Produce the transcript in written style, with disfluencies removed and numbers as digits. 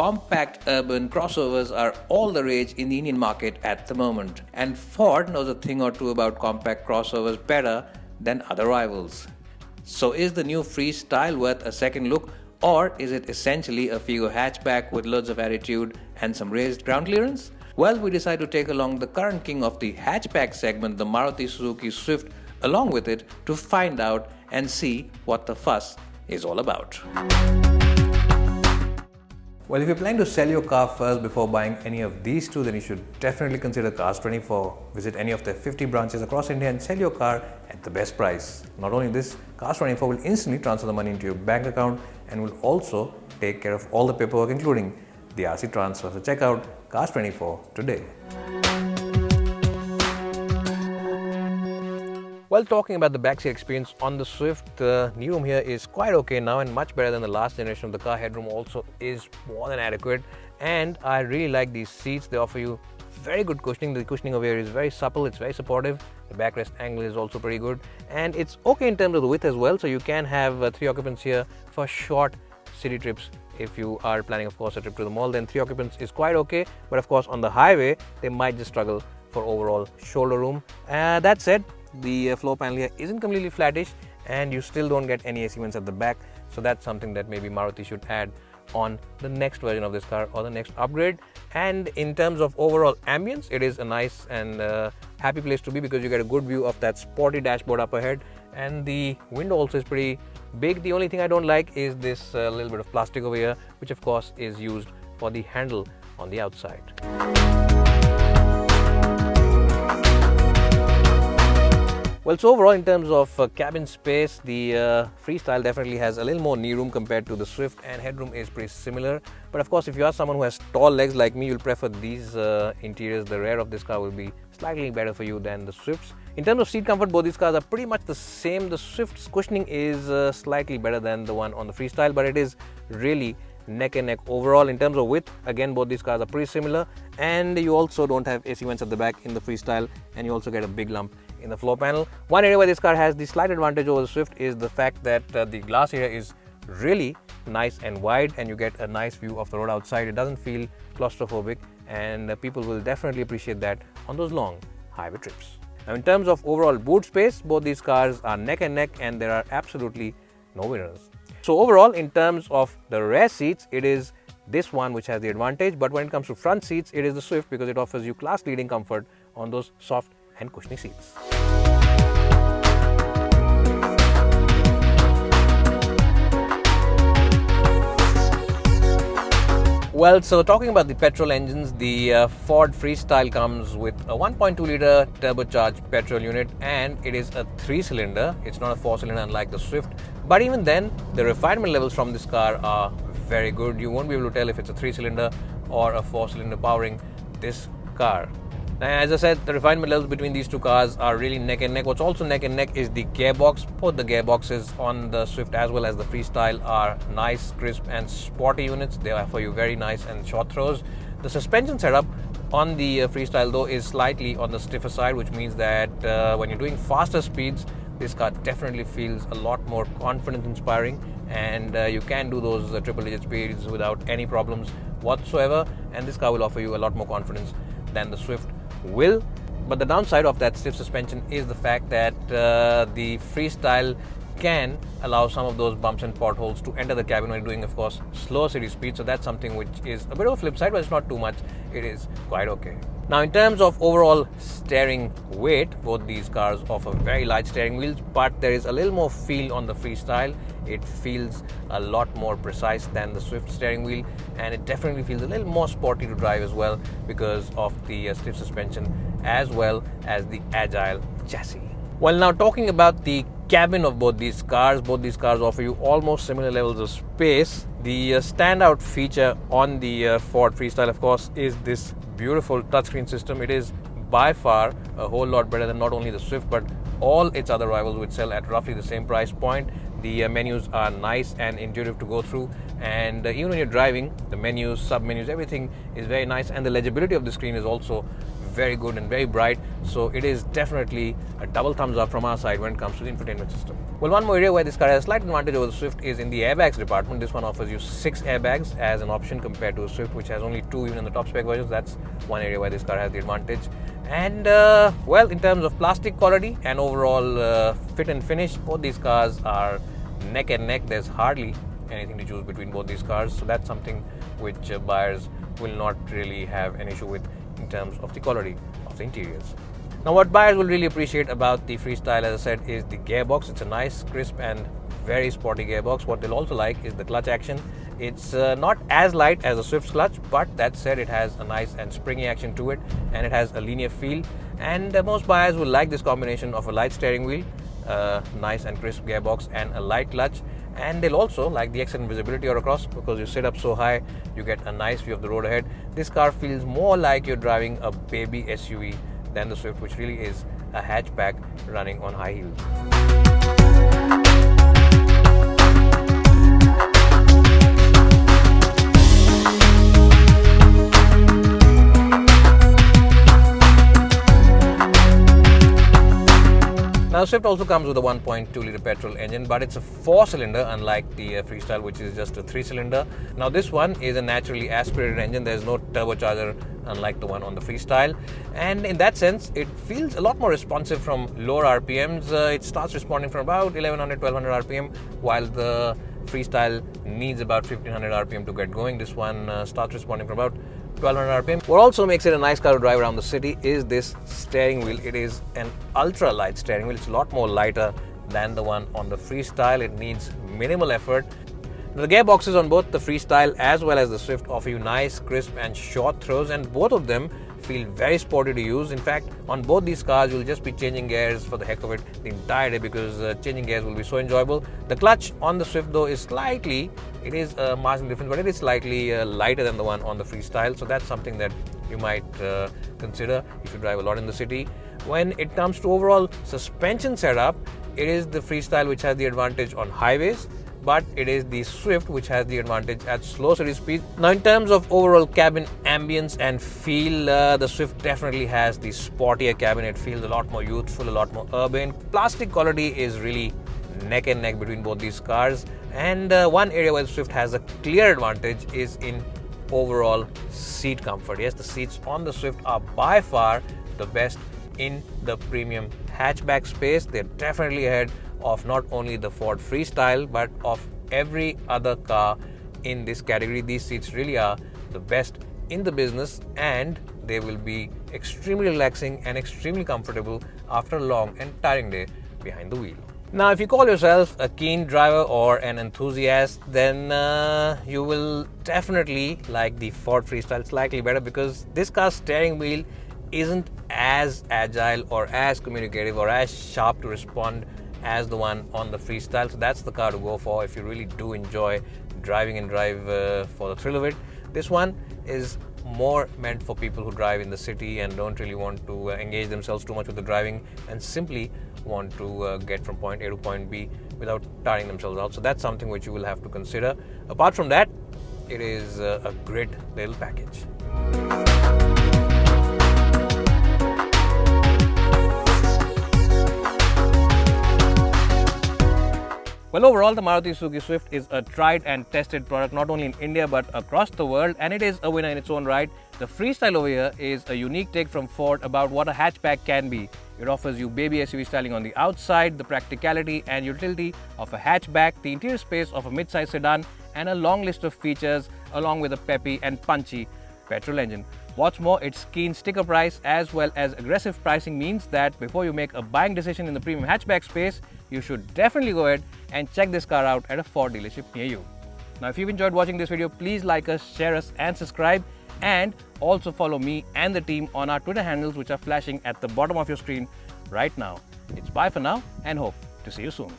compact urban crossovers are all the rage in the Indian market at the moment, and Ford knows a thing or two about compact crossovers better than other rivals. So is the new Freestyle worth a second look, or is it essentially a Figo hatchback with loads of attitude and some raised ground clearance? Well, we decided to take along the current king of the hatchback segment, the Maruti Suzuki Swift, along with it to find out and see what the fuss is all about. Well, if you're planning to sell your car first before buying any of these two, then you should definitely consider Cars24. Visit any of their 50 branches across India and sell your car at the best price. Not only this, Cars24 will instantly transfer the money into your bank account and will also take care of all the paperwork, including the RC transfer. So check out Cars24 today. Well, talking about the backseat experience on the Swift, the new room here is quite okay now and much better than the last generation of the car. Headroom also is more than adequate, and I really like these seats. They offer you very good cushioning. The cushioning over here is very supple, it's very supportive. The backrest angle is also pretty good, and it's okay in terms of the width as well, so you can have 3 occupants here for short city trips. If you are planning, of course, a trip to the mall, then 3 occupants is quite okay, but of course on the highway they might just struggle for overall shoulder room. That said, the floor panel here isn't completely flattish, and you still don't get any AC vents at the back, so that's something that maybe Maruti should add on the next version of this car or the next upgrade. And in terms of overall ambience, it is a nice and happy place to be because you get a good view of that sporty dashboard up ahead, and the window also is pretty big. The only thing I don't like is this little bit of plastic over here, which of course is used for the handle on the outside. Well, so overall in terms of cabin space, the Freestyle definitely has a little more knee room compared to the Swift, and headroom is pretty similar. But of course, if you are someone who has tall legs like me, you'll prefer these interiors. The rear of this car will be slightly better for you than the Swift's. In terms of seat comfort, both these cars are pretty much the same. The Swift's cushioning is slightly better than the one on the Freestyle, but it is really neck and neck overall. In terms of width, again, both these cars are pretty similar, and you also don't have AC vents at the back in the Freestyle, and you also get a big lump in the floor panel. One area where this car has the slight advantage over the Swift is the fact that the glass area is really nice and wide, and you get a nice view of the road outside. It doesn't feel claustrophobic, and people will definitely appreciate that on those long highway trips. Now, in terms of overall boot space, both these cars are neck and neck, and there are absolutely no winners. So overall, in terms of the rear seats, it is this one which has the advantage, but when it comes to front seats, it is the Swift because it offers you class-leading comfort on those soft and cushioning seats. Well, so talking about the petrol engines, the Ford Freestyle comes with a 1.2 litre turbocharged petrol unit, and it is a 3-cylinder. It's not a 4-cylinder unlike the Swift, but even then the refinement levels from this car are very good. You won't be able to tell if it's a 3-cylinder or a 4-cylinder powering this car. As I said, the refinement levels between these two cars are really neck and neck. What's also neck and neck is the gearbox. Both the gearboxes on the Swift as well as the Freestyle are nice, crisp and sporty units. They offer you very nice and short throws. The suspension setup on the Freestyle though is slightly on the stiffer side, which means that when you're doing faster speeds, this car definitely feels a lot more confidence inspiring, and you can do those triple digit speeds without any problems whatsoever, and this car will offer you a lot more confidence than the Swift will. But the downside of that stiff suspension is the fact that the Freestyle can allow some of those bumps and potholes to enter the cabin when you're doing, of course, slower city speed. So that's something which is a bit of a flip side, but it's not too much. It is quite okay. Now, in terms of overall steering weight, both these cars offer very light steering wheels, but there is a little more feel on the Freestyle. It feels a lot more precise than the Swift steering wheel, and it definitely feels a little more sporty to drive as well because of the stiff suspension as well as the agile chassis. Well, now talking about the cabin of both these cars offer you almost similar levels of space. The standout feature on the Ford Freestyle, of course, is this beautiful touchscreen system. It is by far a whole lot better than not only the Swift but all its other rivals, which sell at roughly the same price point. The menus are nice and intuitive to go through, and even when you're driving, the menus, sub-menus, everything is very nice, and the legibility of the screen is also very good and very bright. So it is definitely a double thumbs up from our side when it comes to the infotainment system. Well, one more area where this car has a slight advantage over the Swift is in the airbags department. This one offers you 6 airbags as an option compared to a Swift, which has only 2 even in the top spec versions. That's one area where this car has the advantage. And well, in terms of plastic quality and overall fit and finish, both these cars are neck and neck. There's hardly anything to choose between both these cars, so that's something which buyers will not really have an issue with in terms of the quality of the interiors. Now, what buyers will really appreciate about the Freestyle, as I said, is the gearbox. It's a nice, crisp and very sporty gearbox. What they'll also like is the clutch action. It's not as light as the Swift's clutch, but that said, it has a nice and springy action to it, and it has a linear feel. And most buyers will like this combination of a light steering wheel, nice and crisp gearbox, and a light clutch. And they'll also like the excellent visibility all across, because you sit up so high, you get a nice view of the road ahead. This car feels more like you're driving a baby SUV than the Swift, which really is a hatchback running on high heels. Now, Swift also comes with a 1.2-litre petrol engine, but it's a 4-cylinder, unlike the Freestyle, which is just a 3-cylinder. Now, this one is a naturally aspirated engine. There's no turbocharger, unlike the one on the Freestyle. And in that sense, it feels a lot more responsive from lower RPMs. It starts responding from about 1100-1200 RPM, while the Freestyle needs about 1500 RPM to get going. This one starts responding from about 1200 RPM. What also makes it a nice car to drive around the city is this steering wheel. It is an ultra light steering wheel. It's a lot more lighter than the one on the Freestyle. It needs minimal effort. Now, the gearboxes on both the Freestyle as well as the Swift offer you nice, crisp and short throws, and both of them feel very sporty to use. In fact, on both these cars, you'll just be changing gears for the heck of it the entire day, because changing gears will be so enjoyable. The clutch on the Swift, though, is it is a marginal difference, but it is slightly lighter than the one on the Freestyle. So that's something that you might consider if you drive a lot in the city. When it comes to overall suspension setup, it is the Freestyle which has the advantage on highways, but it is the Swift which has the advantage at slow city speeds. Now, in terms of overall cabin ambience and feel, the Swift definitely has the sportier cabin. It feels a lot more youthful, a lot more urban. Plastic quality is really neck and neck between both these cars. And one area where the Swift has a clear advantage is in overall seat comfort. Yes, the seats on the Swift are by far the best in the premium hatchback space. They're definitely ahead of not only the Ford Freestyle, but of every other car in this category. These seats really are the best in the business, and they will be extremely relaxing and extremely comfortable after a long and tiring day behind the wheel. Now, if you call yourself a keen driver or an enthusiast, then you will definitely like the Ford Freestyle slightly better, because this car's steering wheel isn't as agile or as communicative or as sharp to respond as the one on the Freestyle. So that's the car to go for if you really do enjoy driving and drive for the thrill of it. This one is more meant for people who drive in the city and don't really want to engage themselves too much with the driving, and simply want to get from point A to point B without tiring themselves out. So that's something which you will have to consider. Apart from that, it is a great little package. Well, overall, the Maruti Suzuki Swift is a tried and tested product not only in India but across the world, and it is a winner in its own right. The Freestyle over here is a unique take from Ford about what a hatchback can be. It offers you baby SUV styling on the outside, the practicality and utility of a hatchback, the interior space of a mid-size sedan, and a long list of features along with a peppy and punchy petrol engine. What's more, its keen sticker price as well as aggressive pricing means that before you make a buying decision in the premium hatchback space, you should definitely go ahead and check this car out at a Ford dealership near you. Now, if you've enjoyed watching this video, please like us, share us and subscribe, and also follow me and the team on our Twitter handles, which are flashing at the bottom of your screen right now. It's bye for now, and hope to see you soon.